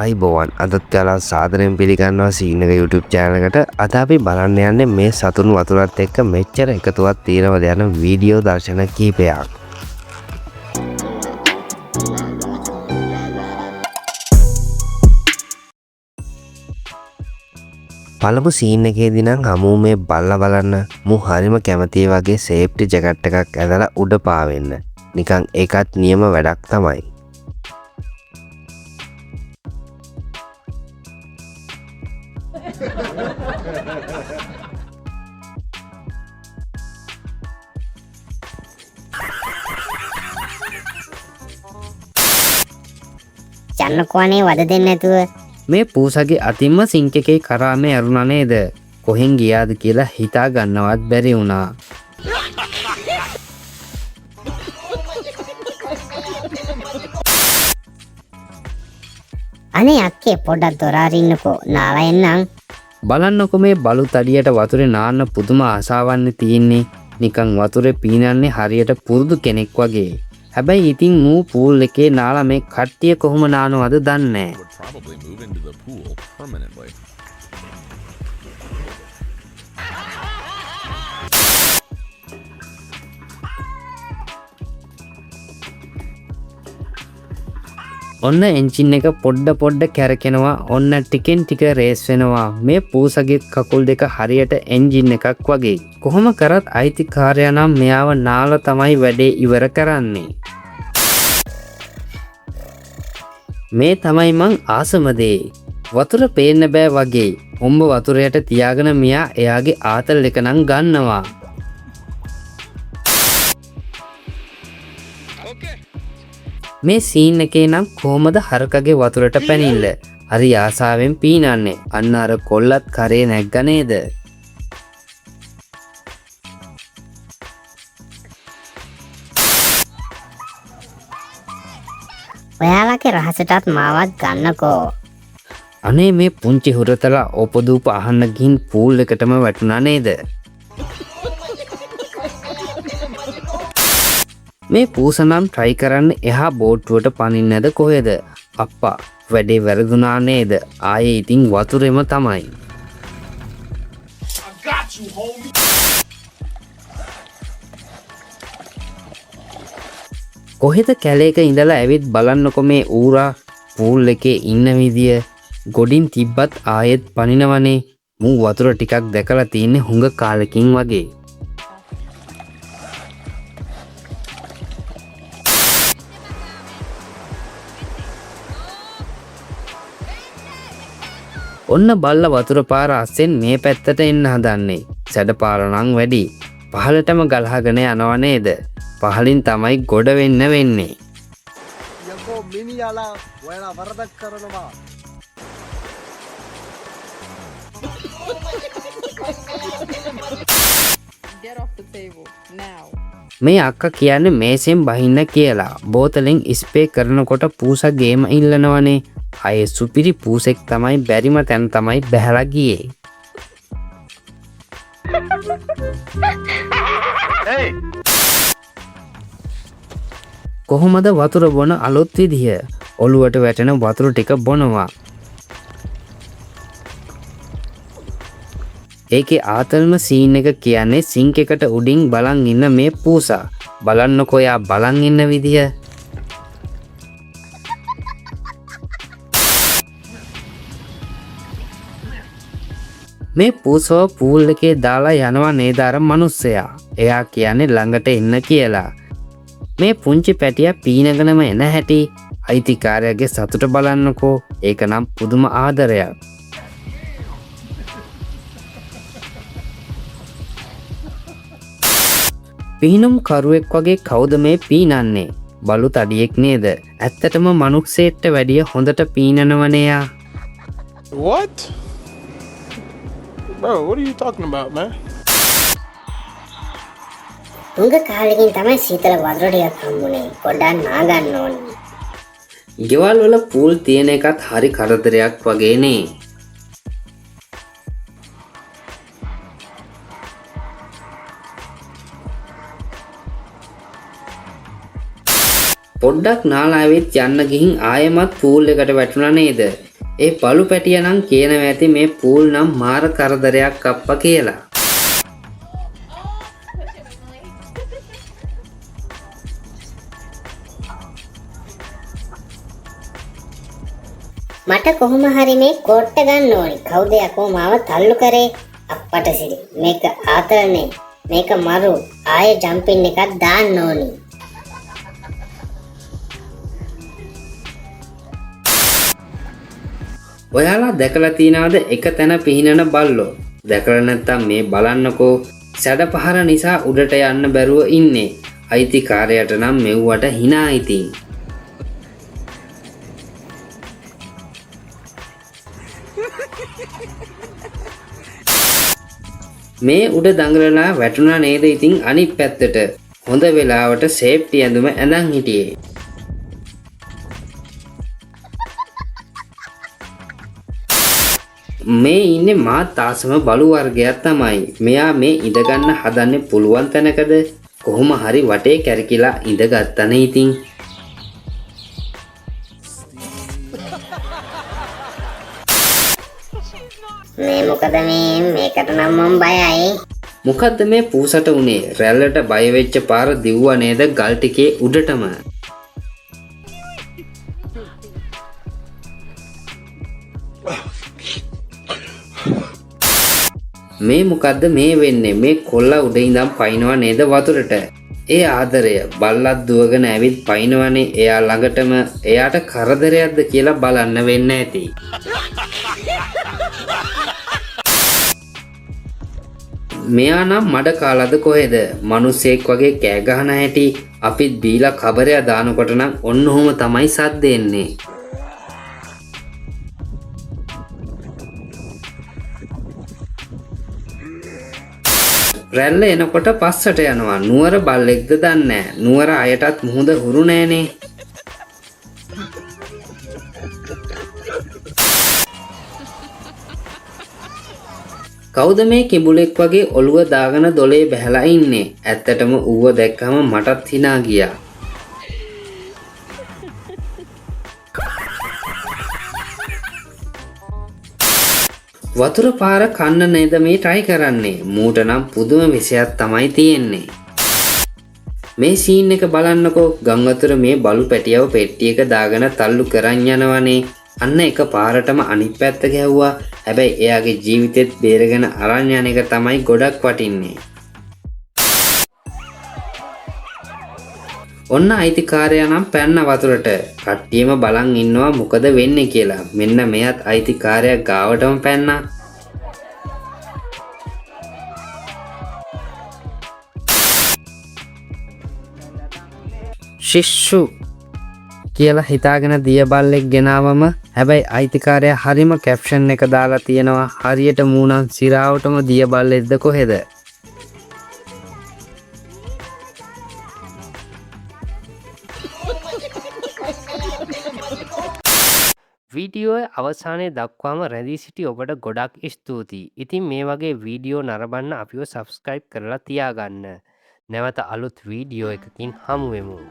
අයිබෝවන් අදත් යාලා සාදරයෙන් පිළිගන්නවා සීනක YouTube channel එකට. අද අපි බලන්න යන්නේ මේ සතුන් වතුරත් එක්ක මෙච්චර එකතුවක් තියෙනවද යන වීඩියෝ දර්ශන කිහිපයක්. පළමු සීන් එකේදී නම් හමු මේ බල්ලා බලන්න මු හරිම කැමතියි වගේ සේෆ්ටි ජැකට් එකක් ඇඳලා උඩ පාවෙන්න. නිකන් ඒකත් නියම වැඩක් තමයි. චන්නකෝනේ වද දෙන්න නැතුව මේ පූසගේ අතින්ම සිංක් එකේ කරාමේ ඇරුණා නේද? කොහෙන් ගියාද කියලා හිතා ගන්නවත් බැරි වුණා. අනේ අක්කේ පොඩ්ඩක් දොර අරින්නකෝ නාලා එන්නම්. බලන්නකො මේ බලු තඩියට වතුරේ නාන්න පුදුම ආසාවන්නේ තියෙන්නේ. නිකන් වතුරේ පීනන්නේ හරියට පුරුදු කෙනෙක් වගේ. හැබැයි ඉතින් ඌ පූල් එකේ නාලා මේ කට්ටිය කොහොම නානවද දන්නේ ඔන්න එන්ජින් එක පොඩ්ඩ කැරකෙනවා. ඔන්න ටිකෙන් ටික රේස් වෙනවා. මේ පූසගේ කකුල් දෙක හරියට එන්ජින් එකක් වගේ. කොහොම කරත් අයිතිකාරයා නම් මෙයාව නාලා තමයි වැඩේ ඉවර කරන්නේ. මේ තමයි මං ආසම දේ. වතුර පේන්න බෑ වගේ. හොම්බ වතුරයට තියාගෙන මෙයා එයාගේ ආතල් එක නම් ගන්නවා. මේ සීන් එකේ නම් කොහමද හරකගේ වතුරට පැනිල්ල හරි ආසාවෙන් පීනන්නේ. අන්න අර කොල්ලත් කරේ නැග්ග නේද? ඔයාලගේ රහසටත් මාවත් ගන්නකෝ. අනේ මේ පුංචි හුරතලා ඔපදූප අහන්න ගිහින් පූල් එකටම වැටුණා නේද? මේ පූසනම් ට්‍රයි කරන්න එහා බෝට්ටුවට පනින්නද කොහෙද? අප්පා වැඩේ වැරදුනා නේද? ආයේ ඉතින් වතුරෙම තමයි. කොහෙද කැලේක ඉඳලා ඇවිත් බලන්නකො මේ ඌරා පූල් එකේ ඉන්න විදිය. ගොඩින් තිබ්බත් ආයෙත් පනිනවනේ. මූ වතුර ටිකක් දැකලා තින්නේ හුඟ කාලෙකින් වගේ. ඔන්න බල්ල වතුර පාර අස්සෙන් මේ පැත්තට එන්න හදන්නේ. සැඩ පාර නම් වැඩි. පහලටම ගලහගෙන යනවා නේද? පහලින් තමයි ගොඩ වෙන්න වෙන්නේ. යකෝ මිනිහලා ඔයාලා වරදක් කරනවා. Get off the table now. මේ අක්කා කියන්නේ මේසෙන් බහින්න කියලා. බෝතලෙන් ස්ප්‍රේ කරනකොට පූසා ගේම ඉල්ලනවනේ. අය සුපිරි පූසෙක් තමයි බැරිම තැන තමයි බැහැලා ගියේ. කොහොමද වතුර බොන අලුත් විදිය? ඔළුවට වැටෙන වතුර ටික බොනවා. ඒකේ ආතල්ම සීන් එක කියන්නේ සිංක් එකට උඩින් බලන් ඉන්න මේ පූසා. බලන්නකො යා බලන් ඉන්න විදිය. මේ පූසව පූල් එකේ දාලා යනවා නේද අර මිනිස්සයා. එයා කියන්නේ ළඟට එන්න කියලා. මේ පුංචි පැටියා පීනගෙනම එන හැටි අයිතිකාරයාගේ සතුට බලන්නකෝ. ඒක නම් පුදුම ආදරයක්. පීනුම් කරුවෙක් වගේ කවුද මේ පීනන්නේ? බලු තඩියෙක් නේද? ඇත්තටම මනුස්සයෙක්ට වැඩිය හොඳට පීනනවනේ යා. What? Bro, what are you talking about, man? තුඟ කාලෙකින් තමයි සීතල වතුර ටිකක් හම්බුනේ. පොඩ්ඩක් නාගන්න ඕනේ. ගෙවල් වල පූල් තියෙන එකත් හරි කරදරයක් වගේ නේ. පොඩ්ඩක් නාලා ඇවිත් යන්න ගිහින් ආයෙමත් පූල් එකට වැටුණා නේද? ඒ බලු පැටිය නම් කියනවා ඇති මේ පූල් නම් මාර කරදරයක් අප්පා කියලා. මට කොහොම හරි මේ කෝට්ට ගන්න ඕනි. කවුද යකෝ මාව තල්ලු කරේ? අප්පට සිරි. මේක ආතල්නේ. මේක මරු. ආයේ ජම්පින් එකක් දාන්න ඕනි. ඔයාලා දැකලා තියනවද එක තැන පිහිනන බල්ලෝ? දැකලා නැත්තම් මේ බලන්නකෝ. සැඩ පහර නිසා උඩට යන්න බැරුව ඉන්නේ. අයිතිකාරයට නම් මෙව්වට hina ඉතින්. මේ උඩ දඟලලා වැටුණා නේද ඉතින් අනිත් පැත්තට. හොඳ වෙලාවට සේෆ්ටි ඇඳුම ඇඳන් හිටියේ. මේ ඉන්නේ මාත් ආසම බලු වර්ගයක් තමයි. මෙයා මේ ඉඳගන්න හදන්නේ පුළුවන් තැනකද? කොහොම හරි වටේ කැරකිලා ඉඳගත්තනේ ඉතින්. මේ මොකද මේකට නම් මම බයයි. මොකද්ද මේ පූසට උනේ? රැල්ලට බය වෙච්ච පාර දිව්වා නේද ගල් ටිකේ උඩටම? මේ මොකද්ද මේ වෙන්නේ? මේ කොල්ලා උඩ ඉඳන් පයින්නවා නේද වතුරට? ඒ ආදරය බල්ලක් දුවගෙන ඇවිත් පයින්නවනේ එයා ළඟටම. එයාට කරදරයක්ද කියලා බලන්න වෙන්න ඇති. මෙයා නම් මඩ කාලාද කොහෙද? මිනිස්සෙක් වගේ කෑ ගහන හැටි අපිත් බීලා කබරය දානකොට නම් ඔන්න ඔහොම තමයි සද්ද එන්නේ. රැල්ල එනකොට පස්සට යනවා. නුවර බල්ලෙක්ද දන්නේ නැහැ. නුවර අයටත් මුහුද හුරු නෑනේ. කවුද මේ කිඹුලෙක් වගේ ඔළුව දාගෙන දොලේ බැහැලා ඉන්නේ? ඇත්තටම ඌව දැක්කම මටත් hina ගියා. වතුර පාර කන්න නේද මේ try කරන්නේ? මූට නම් පුදුම විෂයක් තමයි තියෙන්නේ. මේ සීන් එක බලන්නකෝ. ගම් වතුර මේ බලු පැටියව පෙට්ටියක දාගෙන තල්ලු කරන් යනවනේ. අන්න එක පාරටම අනිත් පැත්ත ගැහුවා. හැබැයි එයාගේ ජීවිතෙත් බේරගෙන අරන් යන එක තමයි ගොඩක් වටින්නේ. ඔන්න අයිතිකාරයා නම් පැන්න වතුරට. කට්ටියම බලන් ඉන්නවා මොකද වෙන්නේ කියලා. මෙන්න මෙයත් අයිතිකාරයා ගාවටම පැන්නා. ශිෂ්ෂු කියලා හිතාගෙන දිය බල්ලෙක් ගෙනාවම හැබැයි අයිතිකාරයා හරිම කැප්ෂන් එක දාලා තියෙනවා. හරියට මූණන් සිරාවටම දිය බල්ලෙක්ද කොහෙද? වීඩියෝ අවසානයේ දක්වාම රැඳී සිටි ඔබට ගොඩක් ස්තුතියි. ඉතින් මේ වගේ වීඩියෝ නරඹන්න අපිව සබස්ක්‍රයිබ් කරලා තියාගන්න. නැවත අලුත් වීඩියෝ එකකින් හමුවෙමු.